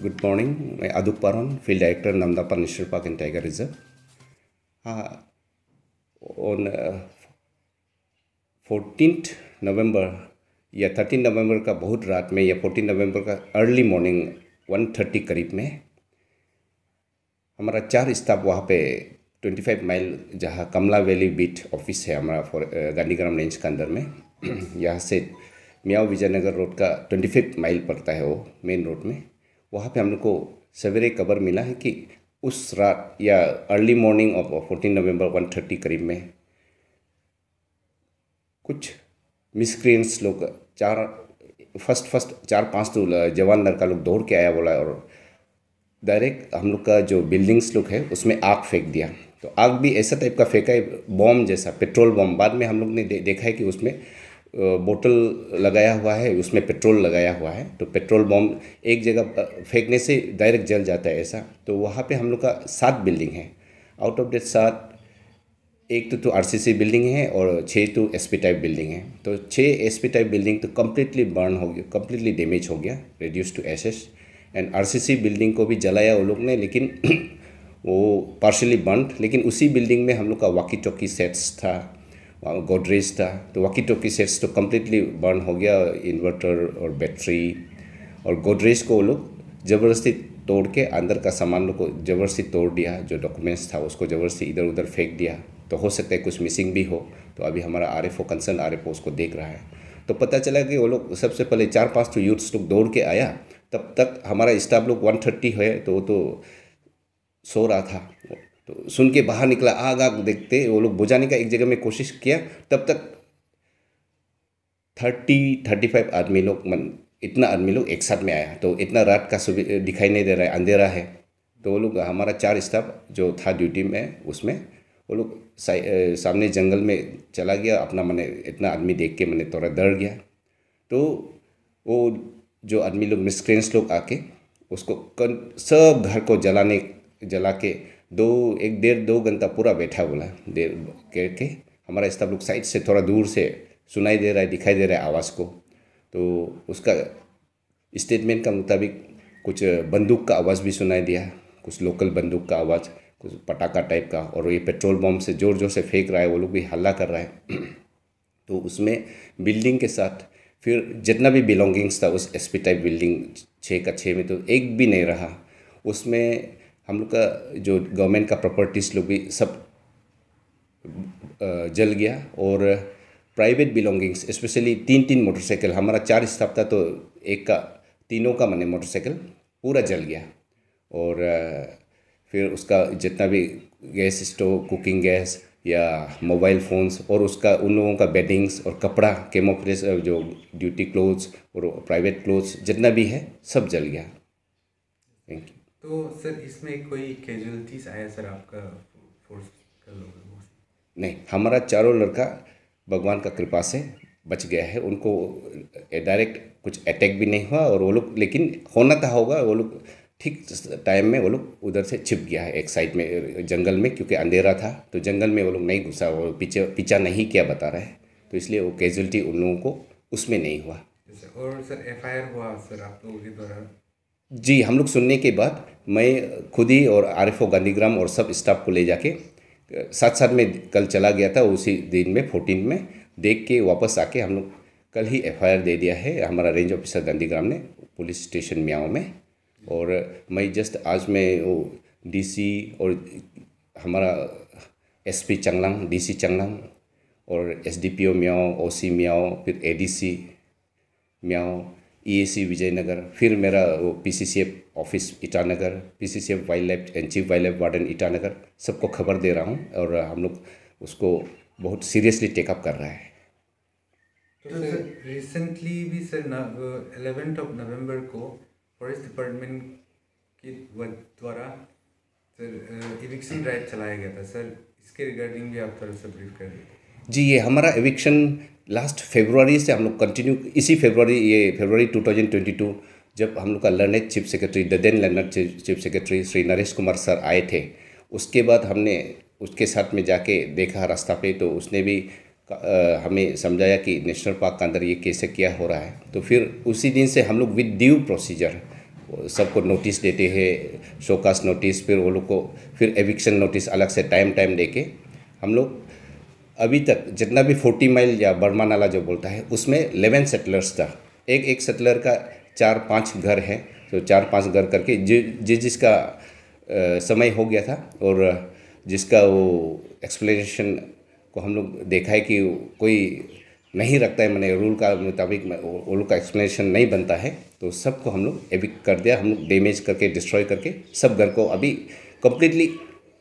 Good morning. मैं Adup Parvan, field director Namdapha national park and tiger reserve. हाँ, on 14 November या 13 नवंबर का बहुत रात में या 14 नवंबर का अर्ली मॉर्निंग 1:30 करीब में हमारा 4 स्टाफ वहाँ पे 25 माइल जहाँ कमला वैली बीट ऑफिस है हमारा गांधीग्राम रेंज के अंदर में यहाँ से मियाओ विजयनगर रोड का 25 माइल पड़ता है वो मेन रोड में। वहाँ पे हम लोग को सवेरे खबर मिला है कि उस रात या अर्ली मॉर्निंग ऑफ 14 नवंबर 1:30 करीब में कुछ मिसक्रिएंट्स लोग फर्स्ट 4-5 तो जवान लड़का लोग दौड़ के आया बोला और डायरेक्ट हम लोग का जो बिल्डिंग्स लोग है उसमें आग फेंक दिया। तो आग भी ऐसा टाइप का फेंका है, बॉम्ब जैसा, पेट्रोल बॉम्ब। बाद में हम लोग ने देखा है कि उसमें बोतल लगाया हुआ है, उसमें पेट्रोल लगाया हुआ है। तो पेट्रोल बॉम्ब एक जगह फेंकने से डायरेक्ट जल जाता है ऐसा। तो वहाँ पे हम लोग का 7 बिल्डिंग है। आउट ऑफ दैट 7, एक तो आरसीसी बिल्डिंग है और 6 तो एसपी टाइप बिल्डिंग है। तो 6 एसपी टाइप बिल्डिंग तो कम्प्लीटली बर्न हो गया, कम्प्लीटली डैमेज हो गया, reduce to ashes. And RCC building को भी जलाया वो लोग ने, लेकिन वो पार्शली बर्न। लेकिन उसी बिल्डिंग में हम लोग का वॉकी टॉकी सेट्स था, गोदरेज था। तो वॉकी टॉकी सेट्स तो कम्प्लीटली बर्न हो गया, इन्वर्टर और बैटरी और गोदरेज को वो लोग ज़बरदस्ती तोड़ के अंदर का सामान लोग को ज़बरदस्ती तोड़ दिया। जो डॉक्यूमेंट्स था उसको ज़बरदस्ती इधर उधर फेंक दिया। तो हो सकता है कुछ मिसिंग भी हो। तो अभी हमारा आरएफओ कंसर्न आरएफओ उसको देख रहा है। तो पता चला कि वो लोग सबसे पहले 4-5 तो यूथ्स लोग दौड़ के आया। तब तक हमारा स्टाफ लोग 1:30 है तो वो तो सो रहा था। तो सुन के बाहर निकला, आग आग देखते वो लोग बुझाने का एक जगह में कोशिश किया। तब तक 35 आदमी लोग इतना आदमी लोग एक साथ में आया। तो इतना रात का सुबह दिखाई नहीं दे रहा है, अंधेरा है। तो वो लोग हमारा 4 स्टाफ जो था ड्यूटी में उसमें वो लोग सामने जंगल में चला गया अपना। मैंने इतना आदमी देख के मैंने थोड़ा डर गया। तो वो जो आदमी लोग मिसक्रेंट्स लोग आके उसको सब घर को जला के 1-1.5-2 घंटा पूरा बैठा बोला देर करके। हमारा स्टाफ लोग साइड से थोड़ा दूर से सुनाई दे रहा है, दिखाई दे रहा है आवाज़ को। तो उसका स्टेटमेंट का मुताबिक कुछ बंदूक का आवाज़ भी सुनाई दिया, कुछ लोकल बंदूक का आवाज़, कुछ पटाखा टाइप का। और ये पेट्रोल बम से ज़ोर ज़ोर से फेंक रहा है, वो लोग भी हल्ला कर रहा है। तो उसमें बिल्डिंग के साथ फिर जितना भी बिलोंगिंग्स था उस एसपी टाइप बिल्डिंग 6 का 6 में तो एक भी नहीं रहा। उसमें हम लोग का जो गवर्नमेंट का प्रॉपर्टीज़ लोग भी सब जल गया। और प्राइवेट बिलोंगिंग्स स्पेशली 3 मोटरसाइकिल, हमारा 4 स्टाफ था तो एक का तीनों का मैंने मोटरसाइकिल पूरा जल गया। और फिर उसका जितना भी गैस स्टोव, कुकिंग गैस या मोबाइल फ़ोन्स और उसका उन लोगों का बेडिंग्स और कपड़ा, कैमोफ्लेज जो ड्यूटी क्लोथ्स और प्राइवेट क्लोथ्स जितना भी है सब जल गया। Thank you. तो सर इसमें कोई कैजुअलिटीज आया सर आपका फोर्स का लोगों से? नहीं, हमारा चारों लड़का भगवान का कृपा से बच गया है। उनको डायरेक्ट कुछ अटैक भी नहीं हुआ और वो लोग, लेकिन होना था होगा, वो लोग ठीक टाइम में वो लोग उधर से छिप गया है एक साइड में जंगल में, क्योंकि अंधेरा था। तो जंगल में वो लोग नहीं घुसा, वो पीछा नहीं किया बता रहा है। तो इसलिए वो कैजुअलिटी उन लोगों को उसमें नहीं हुआ। और सर एफआईआर हुआ सर आप लोगों के द्वारा? जी, हम लोग सुनने के बाद मैं खुद ही और आरएफओ गांधीग्राम और सब स्टाफ को ले जाके साथ साथ में कल चला गया था। उसी दिन में 14 में देख के वापस आके हम लोग कल ही एफआईआर दे दिया है हमारा रेंज ऑफिसर गांधीग्राम ने पुलिस स्टेशन मियाओ में। और मैं जस्ट आज मैं वो डीसी और हमारा एसपी चंगलांग, डीसी चंगलांग और एसडीपीओ मियाओ, ओसी मियाओ, फिर एडीसी मियाओ, ईएसी विजयनगर, फिर मेरा वो PCCF office Itanagar, PCCF wild life and chief wild life warden Itanagar, सबको खबर दे रहा हूँ। और हम लोग उसको बहुत सीरियसली टेकअप कर रहा है। तो सर रिसेंटली भी सर 11 नवंबर को फॉरेस्ट डिपार्टमेंट के द्वारा सर इविक्शन ड्राइव चलाया गया था सर, इसके रिगार्डिंग भी आप थोड़ा सा ब्रीफ कर दीजिए। जी, ये हमारा एविक्शन लास्ट फरवरी से हम लोग कंटिन्यू, इसी फरवरी 2022 जब हम लोग का learned chief secretary, then learned chief secretary Shri Naresh Kumar sir आए थे। उसके बाद हमने उसके साथ में जाके देखा रास्ता पे, तो उसने भी हमें समझाया कि नेशनल पार्क के अंदर ये कैसे क्या हो रहा है। तो फिर उसी दिन से हम लोग विद ड्यू प्रोसीजर सबको नोटिस देते हैं, शोकास नोटिस, फिर वो लोग को फिर एविक्शन नोटिस अलग से टाइम देके हम लोग अभी तक जितना भी 40 माइल या बर्मा नाला जो बोलता है उसमें 11 सेटलर्स था। एक एक सेटलर का 4-5 घर है, तो 4-5 घर करके जिसका समय हो गया था और जिसका वो एक्सप्लेनेशन को हम लोग देखा है कि कोई नहीं रखता है, मैंने रूल का मुताबिक वो लोग का एक्सप्लेनेशन नहीं बनता है, तो सबको हम लोग एविक्ट कर दिया, हम लोग डैमेज करके डिस्ट्रॉय करके सब घर को अभी कम्प्लीटली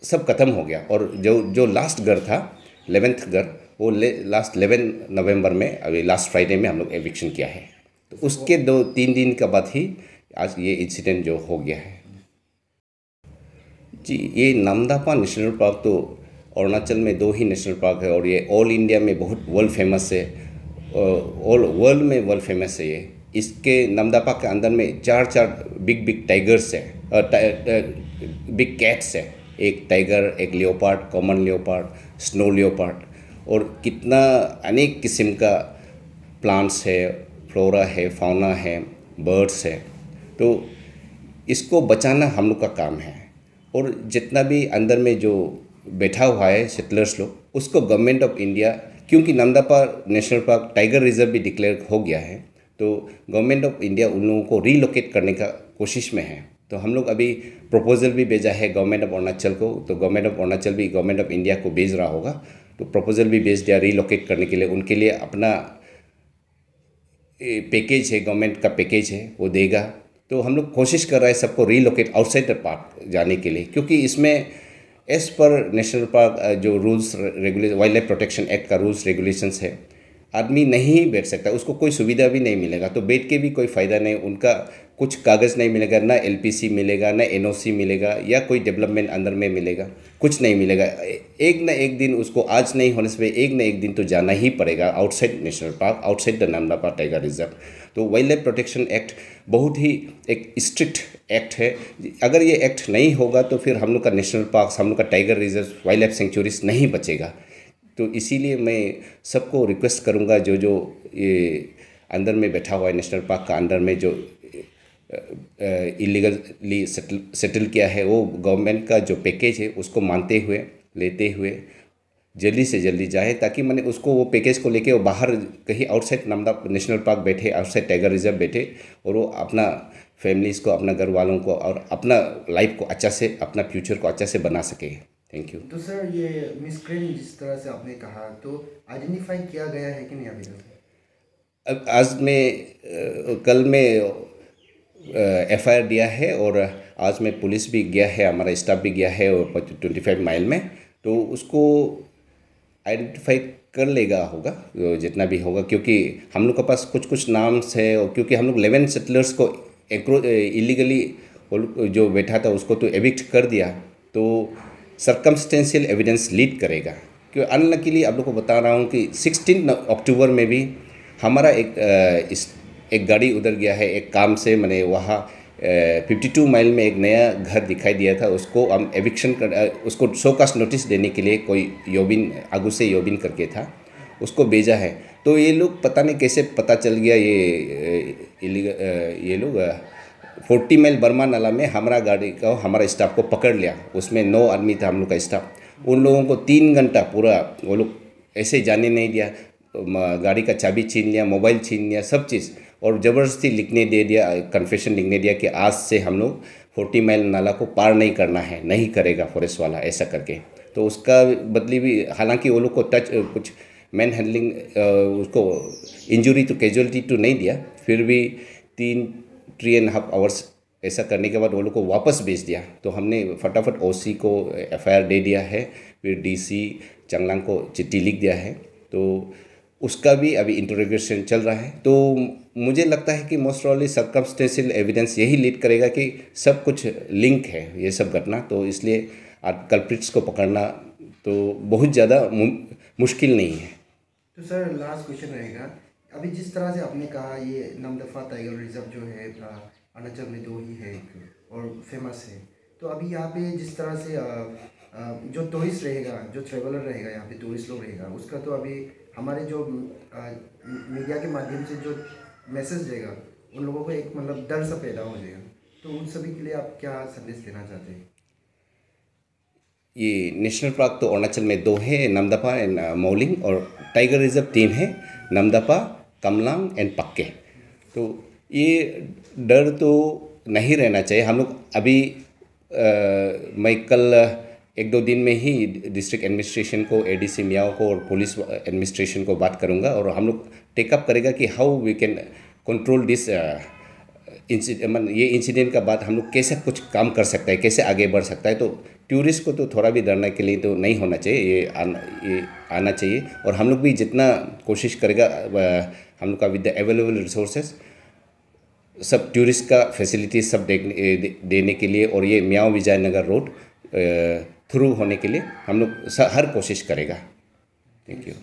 सब खत्म हो गया। और जो लास्ट घर था 11th घर, वो लास्ट 11 नवंबर में अभी लास्ट फ्राइडे में हम लोग एविक्शन किया है। तो उसके 2-3 दिन के बाद ही आज ये इंसिडेंट जो हो गया है। जी, ये नामदफा नेशनल पार्क तो अरुणाचल में 2 ही नेशनल पार्क है और ये ऑल इंडिया में बहुत वर्ल्ड फेमस है, ऑल वर्ल्ड में वर्ल्ड फेमस है ये। इसके नामदफा के अंदर में 4 बिग टाइगर्स है, बिग कैट्स है, एक टाइगर, एक leopard, common leopard, snow leopard, और कितना अनेक किस्म का प्लांट्स है, फ्लोरा है, फाउना है, बर्ड्स है। तो इसको बचाना हम लोग का काम है। और जितना भी अंदर में जो बैठा हुआ है सेटलर्स लोग, उसको गवर्नमेंट ऑफ इंडिया, क्योंकि Namdapha national park tiger reserve भी डिक्लेयर हो गया है, तो गवर्नमेंट ऑफ इंडिया उन लोगों को रीलोकेट करने का कोशिश में है। तो हम लोग अभी प्रपोजल भी भेजा है गवर्नमेंट ऑफ अरुणाचल को, तो गवर्नमेंट ऑफ अरुणाचल भी गवर्नमेंट ऑफ इंडिया को भेज रहा होगा, तो प्रपोजल भी भेज दिया रीलोकेट करने के लिए। उनके लिए अपना पैकेज है, गवर्नमेंट का पैकेज है, वो देगा। तो हम लोग कोशिश कर रहे हैं सबको रीलोकेट आउटसाइड द पार्क जाने के लिए, क्योंकि इसमें एज पर नेशनल पार्क जो rules regulation, wild life protection act का रूल्स रेगुलेशंस है, आदमी नहीं बैठ सकता, उसको कोई सुविधा भी नहीं मिलेगा, तो बैठ के भी कोई फ़ायदा नहीं। उनका कुछ कागज़ नहीं मिलेगा, ना एलपीसी मिलेगा, ना एनओसी मिलेगा, या कोई डेवलपमेंट अंदर में मिलेगा, कुछ नहीं मिलेगा। एक ना एक दिन उसको, आज नहीं होने से एक ना एक दिन तो जाना ही पड़ेगा outside national park, outside the Namdapha tiger reserve. तो वाइल्ड लाइफ प्रोटेक्शन एक्ट बहुत ही एक स्ट्रिक्ट एक्ट है। अगर ये एक्ट नहीं होगा तो फिर हम लोग का नेशनल पार्क, हम लोग का tiger reserve, wild life sanctuaries नहीं बचेगा। तो इसीलिए मैं सबको रिक्वेस्ट करूंगा, जो ये अंदर में बैठा हुआ है नेशनल पार्क का अंदर में जो इलीगली सेटल किया है, वो गवर्नमेंट का जो पैकेज है उसको मानते हुए, लेते हुए जल्दी से जल्दी जाए, ताकि मैंने उसको वो पैकेज को लेके वो बाहर कहीं आउटसाइड नामदफा नेशनल पार्क बैठे, आउटसाइड टाइगर रिजर्व बैठे, और वो अपना फैमिलीज़ को, अपना घर वालों को और अपना लाइफ को अच्छा से, अपना फ्यूचर को अच्छा से बना सके। Thank you. तो सर, ये मिसक्रेंट जिस तरह से आपने कहा, तो आइडेंटिफाई किया गया है कि नहीं अभी तक? अब आज में कल में एफआईआर दिया है, और आज में पुलिस भी गया है, हमारा स्टाफ भी गया है 25 माइल में, तो उसको आइडेंटिफाई कर लेगा होगा जितना भी होगा, क्योंकि हम लोग के पास कुछ नाम्स है, और क्योंकि हम लोग 11 सेटलर्स को इलीगली जो बैठा था उसको तो एविक्ट कर दिया, तो सर्कमस्टेंशियल एविडेंस लीड करेगा। क्योंकि अनलकीली आप लोग को बता रहा हूँ कि 16 अक्टूबर में भी हमारा एक गाड़ी उधर गया है एक काम से, मैंने वहाँ 52 माइल में एक नया घर दिखाई दिया था, उसको हम एविक्शन उसको शोकास नोटिस देने के लिए कोई योबिन, आगू से योबिन करके था, उसको भेजा है। तो ये लोग पता नहीं कैसे पता चल गया, ये लोग 40 माइल बर्मा नाला में हमारा गाड़ी का, हमारा स्टाफ को पकड़ लिया। उसमें 9 आदमी था हम लोग का स्टाफ। उन लोगों को 3 घंटा पूरा वो लोग ऐसे जाने नहीं दिया, गाड़ी का चाबी छीन लिया, मोबाइल छीन लिया, सब चीज़, और ज़बरदस्ती लिखने दे दिया, कन्फेशन लिखने दिया कि आज से हम लोग 40 माइल नाला को पार नहीं करना है, नहीं करेगा फॉरेस्ट वाला, ऐसा करके। तो उसका बदली भी, हालांकि वो लोग को टच कुछ मैन हैंडलिंग, उसको इंजरी तो कैजुअलिटी तो नहीं दिया, फिर भी 3.5 आवर्स ऐसा करने के बाद वो लोग को वापस भेज दिया। तो हमने फटाफट ओसी को एफआईआर दे दिया है, फिर डीसी चांगलांग को चिट्ठी लिख दिया है, तो उसका भी अभी इंटरोगेशन चल रहा है। तो मुझे लगता है कि मोस्ट प्रॉब्ली सर्कमस्टेंशियल एविडेंस यही लीड करेगा कि सब कुछ लिंक है ये सब घटना, तो इसलिए कल्प्रिट्स को पकड़ना तो बहुत ज़्यादा मुश्किल नहीं है। तो सर, लास्ट क्वेश्चन रहेगा, अभी जिस तरह से आपने कहा ये नामदफा टाइगर रिजर्व जो है अरुणाचल में 2 ही है और फेमस है, तो अभी यहाँ पे जिस तरह से जो टूरिस्ट रहेगा, जो ट्रेवलर रहेगा, यहाँ पे टूरिस्ट लोग रहेगा, उसका तो अभी हमारे जो मीडिया के माध्यम से जो मैसेज रहेगा, उन लोगों को एक मतलब डर सा पैदा हो जाएगा। तो उन सभी के लिए आप क्या संदेश देना चाहते हैं? ये नेशनल पार्क तो अरुणाचल में दो है, नामदफा एंड मौलिंग, और टाइगर रिजर्व तीन है, नामदफा, कमलांग एंड पक्के। तो ये डर तो नहीं रहना चाहिए। हम लोग अभी मैं कल एक दो दिन में ही डिस्ट्रिक्ट एडमिनिस्ट्रेशन को, एडीसी मियाओ को और पुलिस एडमिनिस्ट्रेशन को बात करूँगा, और हम लोग टेकअप करेगा कि how we can control this ये इंसिडेंट का बाद हम लोग कैसे कुछ काम कर सकता है, कैसे आगे बढ़ सकता है। तो टूरिस्ट को तो थोड़ा भी डरने के लिए तो नहीं होना चाहिए, ये आना चाहिए। और हम लोग भी जितना कोशिश करेगा, हम लोग का विद द अवेलेबल रिसोर्सेज सब टूरिस्ट का फैसिलिटीज सब देने के लिए, और ये मियाओ विजयनगर रोड थ्रू होने के लिए हम लोग हर कोशिश करेगा। Thank you.